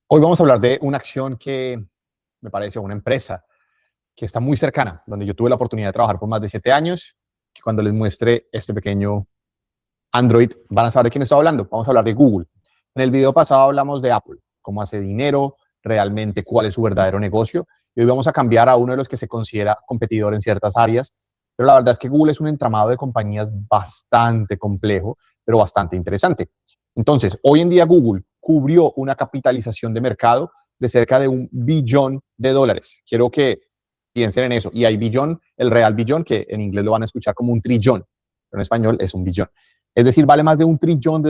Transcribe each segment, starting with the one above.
Hoy vamos a hablar de una acción que me parece, una empresa que está muy cercana, donde yo tuve la oportunidad de trabajar por más de 7 años, que cuando les muestre este pequeño Android van a saber de quién estoy hablando. Vamos a hablar de Google. En el video pasado hablamos de Apple, cómo hace dinero, realmente cuál es su verdadero negocio, y hoy vamos a cambiar a uno de los que se considera competidor en ciertas áreas, pero la verdad es que Google es un entramado de compañías bastante complejo, pero bastante interesante. Entonces, hoy en día Google cubrió una capitalización de mercado de cerca de $1 billón. Quiero que piensen en eso. Y hay billón, el real billón, que en inglés lo van a escuchar como un trillón, pero en español es un billón. Es decir, vale más de $1 trillón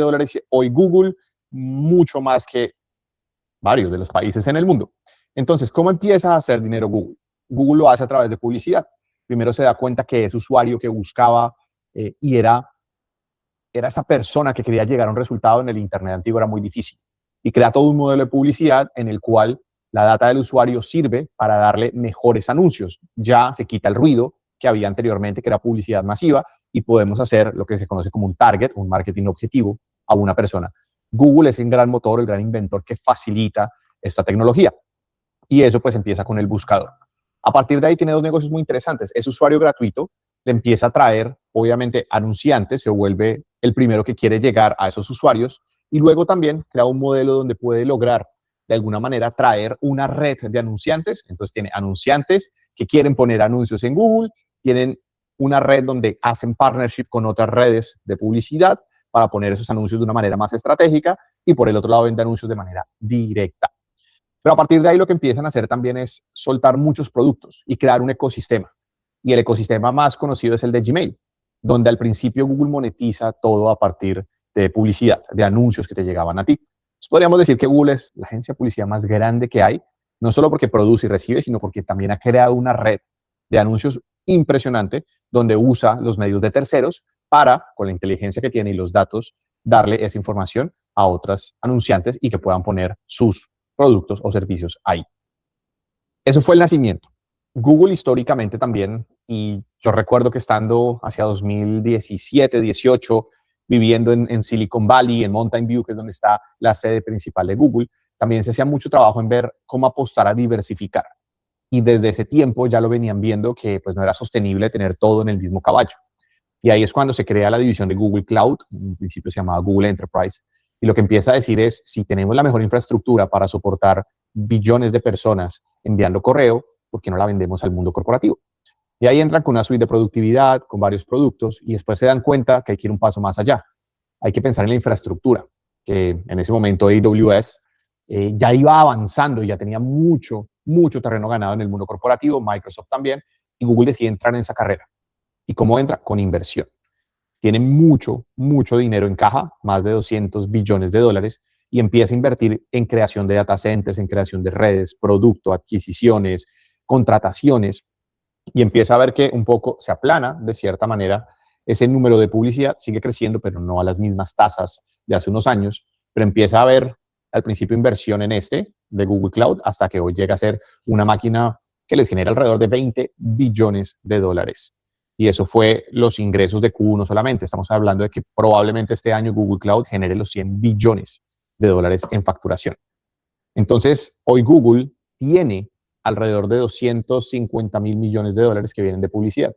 hoy Google, mucho más que varios de los países en el mundo. Entonces, ¿cómo empieza a hacer dinero Google? Google lo hace a través de publicidad. Primero se da cuenta que ese usuario que buscaba y era esa persona que quería llegar a un resultado en el Internet antiguo era muy difícil. Y crea todo un modelo de publicidad en el cual la data del usuario sirve para darle mejores anuncios. Ya se quita el ruido que había anteriormente, que era publicidad masiva, y podemos hacer lo que se conoce como un target, un marketing objetivo a una persona. Google es el gran motor, el gran inventor que facilita esta tecnología. Y eso pues empieza con el buscador. A partir de ahí tiene dos negocios muy interesantes. Es usuario gratuito, le empieza a traer, obviamente, anunciantes, se vuelve el primero que quiere llegar a esos usuarios y luego también crea un modelo donde puede lograr de alguna manera traer una red de anunciantes. Entonces tiene anunciantes que quieren poner anuncios en Google, tienen una red donde hacen partnership con otras redes de publicidad para poner esos anuncios de una manera más estratégica y por el otro lado vende anuncios de manera directa. Pero a partir de ahí lo que empiezan a hacer también es soltar muchos productos y crear un ecosistema. Y el ecosistema más conocido es el de Gmail, donde al principio Google monetiza todo a partir de publicidad, de anuncios que te llegaban a ti. Entonces, podríamos decir que Google es la agencia de publicidad más grande que hay, no solo porque produce y recibe, sino porque también ha creado una red de anuncios impresionante donde usa los medios de terceros para, con la inteligencia que tiene y los datos, darle esa información a otros anunciantes y que puedan poner sus productos o servicios ahí. Eso fue el nacimiento. Google históricamente también, y yo recuerdo que estando hacia 2017, 18, viviendo en Silicon Valley, en Mountain View, que es donde está la sede principal de Google, también se hacía mucho trabajo en ver cómo apostar a diversificar. Y desde ese tiempo ya lo venían viendo que pues no era sostenible tener todo en el mismo caballo. Y ahí es cuando se crea la división de Google Cloud, en principio se llamaba Google Enterprise, y lo que empieza a decir es, si tenemos la mejor infraestructura para soportar billones de personas enviando correo, ¿por qué no la vendemos al mundo corporativo? Y ahí entran con una suite de productividad, con varios productos, y después se dan cuenta que hay que ir un paso más allá. Hay que pensar en la infraestructura, que en ese momento AWS ya iba avanzando y ya tenía mucho terreno ganado en el mundo corporativo, Microsoft también, y Google decide entrar en esa carrera. ¿Y cómo entra? Con inversión. Tiene mucho dinero en caja, más de $200 billones, y empieza a invertir en creación de data centers, en creación de redes, producto, adquisiciones, contrataciones, y empieza a ver que un poco se aplana, de cierta manera, ese número de publicidad sigue creciendo, pero no a las mismas tasas de hace unos años, pero empieza a haber al principio inversión en de Google Cloud, hasta que hoy llega a ser una máquina que les genera alrededor de $20 billones. Y eso fue los ingresos de Q1 solamente. Estamos hablando de que probablemente este año Google Cloud genere los $100 billones en facturación. Entonces, hoy Google tiene alrededor de $250.000 millones que vienen de publicidad.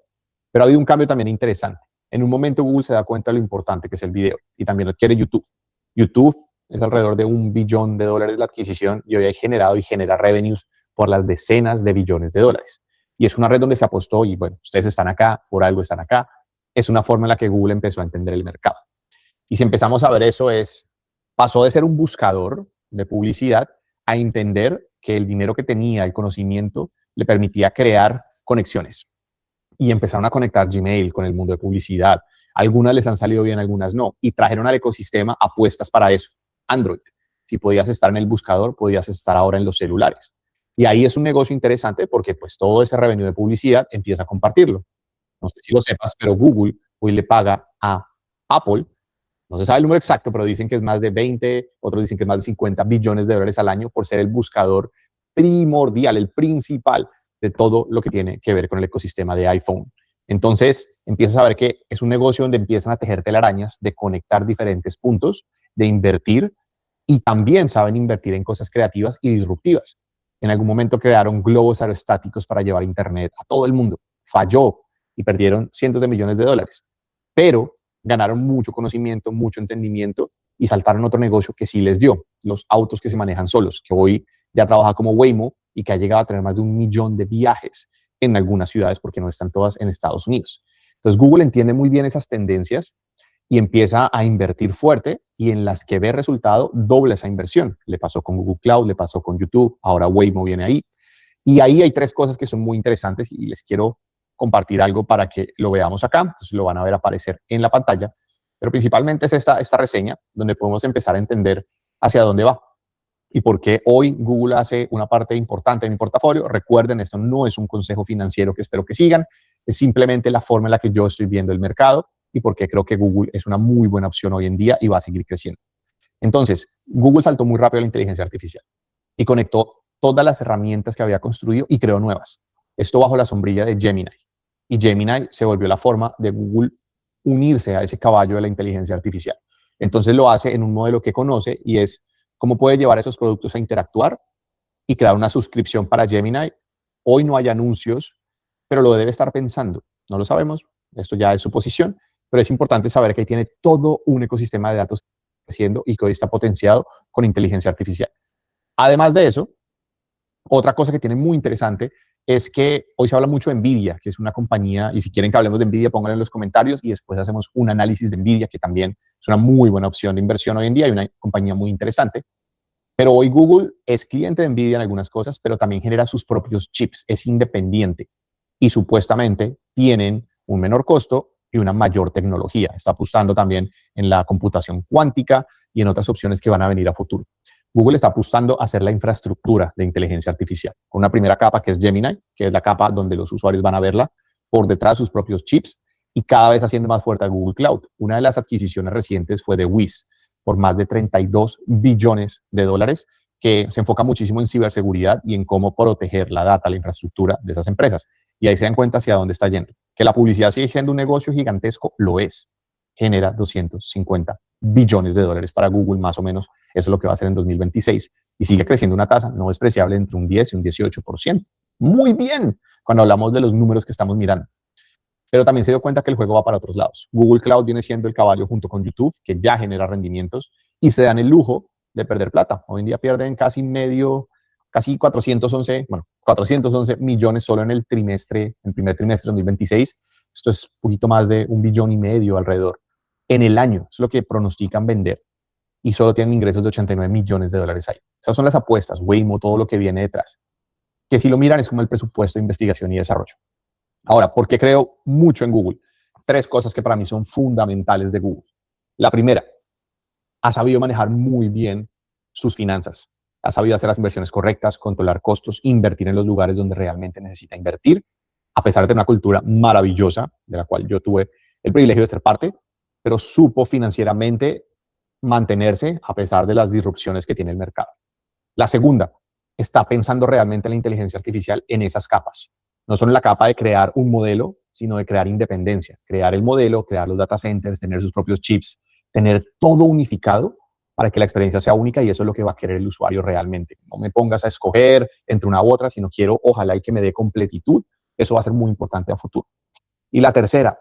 Pero ha habido un cambio también interesante. En un momento Google se da cuenta de lo importante que es el video y también lo quiere YouTube. YouTube es alrededor de $1 billón la adquisición y hoy ha generado y genera revenues por las decenas de billones de dólares. Y es una red donde se apostó y bueno, ustedes están acá, por algo están acá. Es una forma en la que Google empezó a entender el mercado. Y si empezamos a ver eso pasó de ser un buscador de publicidad a entender que el dinero que tenía, el conocimiento, le permitía crear conexiones. Y empezaron a conectar Gmail con el mundo de publicidad. Algunas les han salido bien, algunas no. Y trajeron al ecosistema apuestas para eso. Android. Si podías estar en el buscador, podías estar ahora en los celulares. Y ahí es un negocio interesante porque pues todo ese revenue de publicidad empieza a compartirlo. No sé si lo sepas, pero Google hoy le paga a Apple, no se sabe el número exacto, pero dicen que es más de 20, otros dicen que es más de $50 billones al año por ser el buscador primordial, el principal de todo lo que tiene que ver con el ecosistema de iPhone. Entonces, empiezas a ver que es un negocio donde empiezan a tejer telarañas, de conectar diferentes puntos, de invertir y también saben invertir en cosas creativas y disruptivas. En algún momento crearon globos aerostáticos para llevar internet a todo el mundo. Falló y perdieron cientos de millones de dólares, pero ganaron mucho conocimiento, mucho entendimiento y saltaron otro negocio que sí les dio, los autos que se manejan solos, que hoy ya trabaja como Waymo y que ha llegado a tener más de 1 millón de viajes en algunas ciudades porque no están todas en Estados Unidos. Entonces Google entiende muy bien esas tendencias y empieza a invertir fuerte y en las que ve resultado dobla esa inversión. Le pasó con Google Cloud, le pasó con YouTube, ahora Waymo viene ahí. Y ahí hay 3 cosas que son muy interesantes y les quiero compartir algo para que lo veamos acá. Entonces lo van a ver aparecer en la pantalla. Pero principalmente es esta reseña donde podemos empezar a entender hacia dónde va y por qué hoy Google hace una parte importante de mi portafolio. Recuerden, esto no es un consejo financiero que espero que sigan, es simplemente la forma en la que yo estoy viendo el mercado y por qué creo que Google es una muy buena opción hoy en día y va a seguir creciendo. Entonces, Google saltó muy rápido a la inteligencia artificial y conectó todas las herramientas que había construido y creó nuevas. Esto bajo la sombrilla de Gemini. Y Gemini se volvió la forma de Google unirse a ese caballo de la inteligencia artificial. Entonces lo hace en un modelo que conoce y es cómo puede llevar esos productos a interactuar y crear una suscripción para Gemini. Hoy no hay anuncios, pero lo debe estar pensando. No lo sabemos, esto ya es suposición, pero es importante saber que ahí tiene todo un ecosistema de datos creciendo y que hoy está potenciado con inteligencia artificial. Además de eso, otra cosa que tiene muy interesante es que hoy se habla mucho de Nvidia, que es una compañía, y si quieren que hablemos de Nvidia, pónganlo en los comentarios y después hacemos un análisis de Nvidia, que también es una muy buena opción de inversión hoy en día y una compañía muy interesante. Pero hoy Google es cliente de Nvidia en algunas cosas, pero también genera sus propios chips, es independiente y supuestamente tienen un menor costo y una mayor tecnología. Está apostando también en la computación cuántica y en otras opciones que van a venir a futuro. Google está apostando a hacer la infraestructura de inteligencia artificial, con una primera capa que es Gemini, que es la capa donde los usuarios van a verla por detrás de sus propios chips y cada vez haciendo más fuerte a Google Cloud. Una de las adquisiciones recientes fue de Wiz, por más de 32 billones de dólares, que se enfoca muchísimo en ciberseguridad y en cómo proteger la data, la infraestructura de esas empresas. Y ahí se dan cuenta hacia dónde está yendo. Que la publicidad sigue siendo un negocio gigantesco, lo es. Genera 250 billones de dólares para Google, más o menos. Eso es lo que va a hacer en 2026. Y sigue creciendo una tasa no despreciable entre un 10 y un 18%. Muy bien, cuando hablamos de los números que estamos mirando. Pero también se dio cuenta que el juego va para otros lados. Google Cloud viene siendo el caballo junto con YouTube, que ya genera rendimientos, y se dan el lujo de perder plata. Hoy en día pierden casi 411 millones solo en el primer trimestre de 2026. Esto es un poquito más de 1,5 billones alrededor en el año. Es lo que pronostican vender. Y solo tienen ingresos de 89 millones de dólares ahí. Esas son las apuestas, Waymo, todo lo que viene detrás. Que si lo miran es como el presupuesto de investigación y desarrollo. Ahora, ¿por qué creo mucho en Google? 3 cosas que para mí son fundamentales de Google. La primera, ha sabido manejar muy bien sus finanzas. Ha sabido hacer las inversiones correctas, controlar costos, invertir en los lugares donde realmente necesita invertir, a pesar de tener una cultura maravillosa, de la cual yo tuve el privilegio de ser parte, pero supo financieramente mantenerse a pesar de las disrupciones que tiene el mercado. La segunda, está pensando realmente en la inteligencia artificial en esas capas. No solo en la capa de crear un modelo, sino de crear independencia, crear el modelo, crear los data centers, tener sus propios chips, tener todo unificado para que la experiencia sea única y eso es lo que va a querer el usuario realmente. No me pongas a escoger entre una u otra, sino quiero, ojalá, y que me dé completitud. Eso va a ser muy importante a futuro. Y la tercera,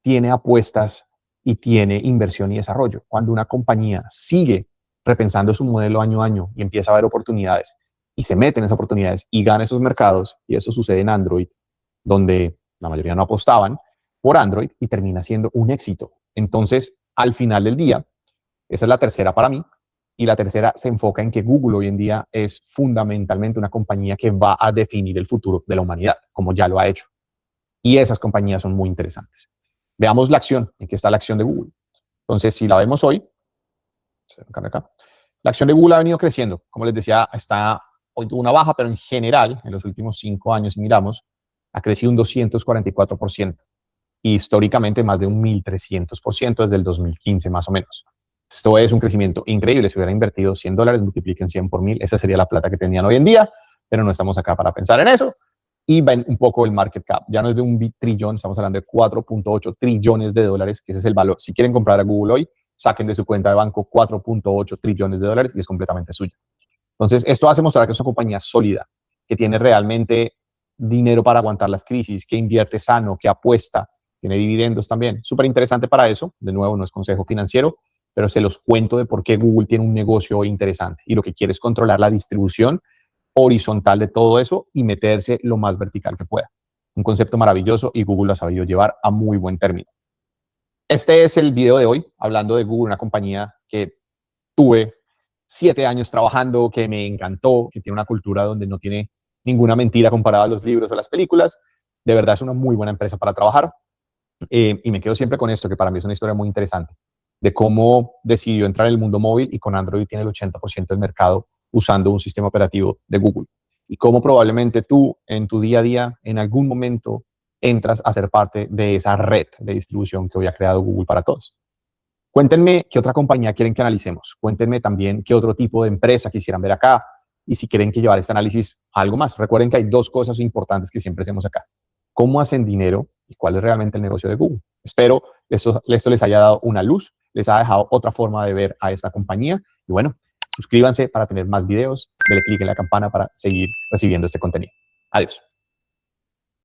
tiene apuestas y tiene inversión y desarrollo. Cuando una compañía sigue repensando su modelo año a año y empieza a ver oportunidades y se mete en esas oportunidades y gana esos mercados, y eso sucede en Android, donde la mayoría no apostaban por Android y termina siendo un éxito. Entonces, al final del día, esa es la tercera para mí, y la tercera se enfoca en que Google hoy en día es fundamentalmente una compañía que va a definir el futuro de la humanidad, como ya lo ha hecho. Y esas compañías son muy interesantes. Veamos la acción, en qué está la acción de Google. Entonces, si la vemos hoy, acá, la acción de Google ha venido creciendo. Como les decía, hoy tuvo una baja, pero en general, en los últimos 5 años, si miramos, ha crecido un 244%. Y históricamente más de un 1.300% desde el 2015 más o menos. Esto es un crecimiento increíble. Si hubieran invertido $100, multipliquen 100 por 1.000, esa sería la plata que tenían hoy en día, pero no estamos acá para pensar en eso. Y ven un poco el market cap. Ya no es de 1 trillón, estamos hablando de 4.8 trillones de dólares, que ese es el valor. Si quieren comprar a Google hoy, saquen de su cuenta de banco 4.8 trillones de dólares y es completamente suya. Entonces, esto hace mostrar que es una compañía sólida, que tiene realmente dinero para aguantar las crisis, que invierte sano, que apuesta, tiene dividendos también. Súper interesante para eso. De nuevo, no es consejo financiero, pero se los cuento de por qué Google tiene un negocio interesante y lo que quiere es controlar la distribución horizontal de todo eso y meterse lo más vertical que pueda. Un concepto maravilloso y Google lo ha sabido llevar a muy buen término. Este es el video de hoy, hablando de Google, una compañía que tuve 7 años trabajando, que me encantó, que tiene una cultura donde no tiene ninguna mentira comparada a los libros o las películas. De verdad es una muy buena empresa para trabajar. Y me quedo siempre con esto, que para mí es una historia muy interesante, de cómo decidió entrar en el mundo móvil y con Android tiene el 80% del mercado usando un sistema operativo de Google. Y cómo probablemente tú en tu día a día, en algún momento, entras a ser parte de esa red de distribución que hoy ha creado Google para todos. Cuéntenme qué otra compañía quieren que analicemos. Cuéntenme también qué otro tipo de empresa quisieran ver acá y si quieren que llevar este análisis a algo más. Recuerden que hay dos cosas importantes que siempre hacemos acá. ¿Cómo hacen dinero y cuál es realmente el negocio de Google? Espero esto les haya dado una luz, les ha dejado otra forma de ver a esta compañía. Y bueno, suscríbanse para tener más videos, denle clic en la campana para seguir recibiendo este contenido. Adiós.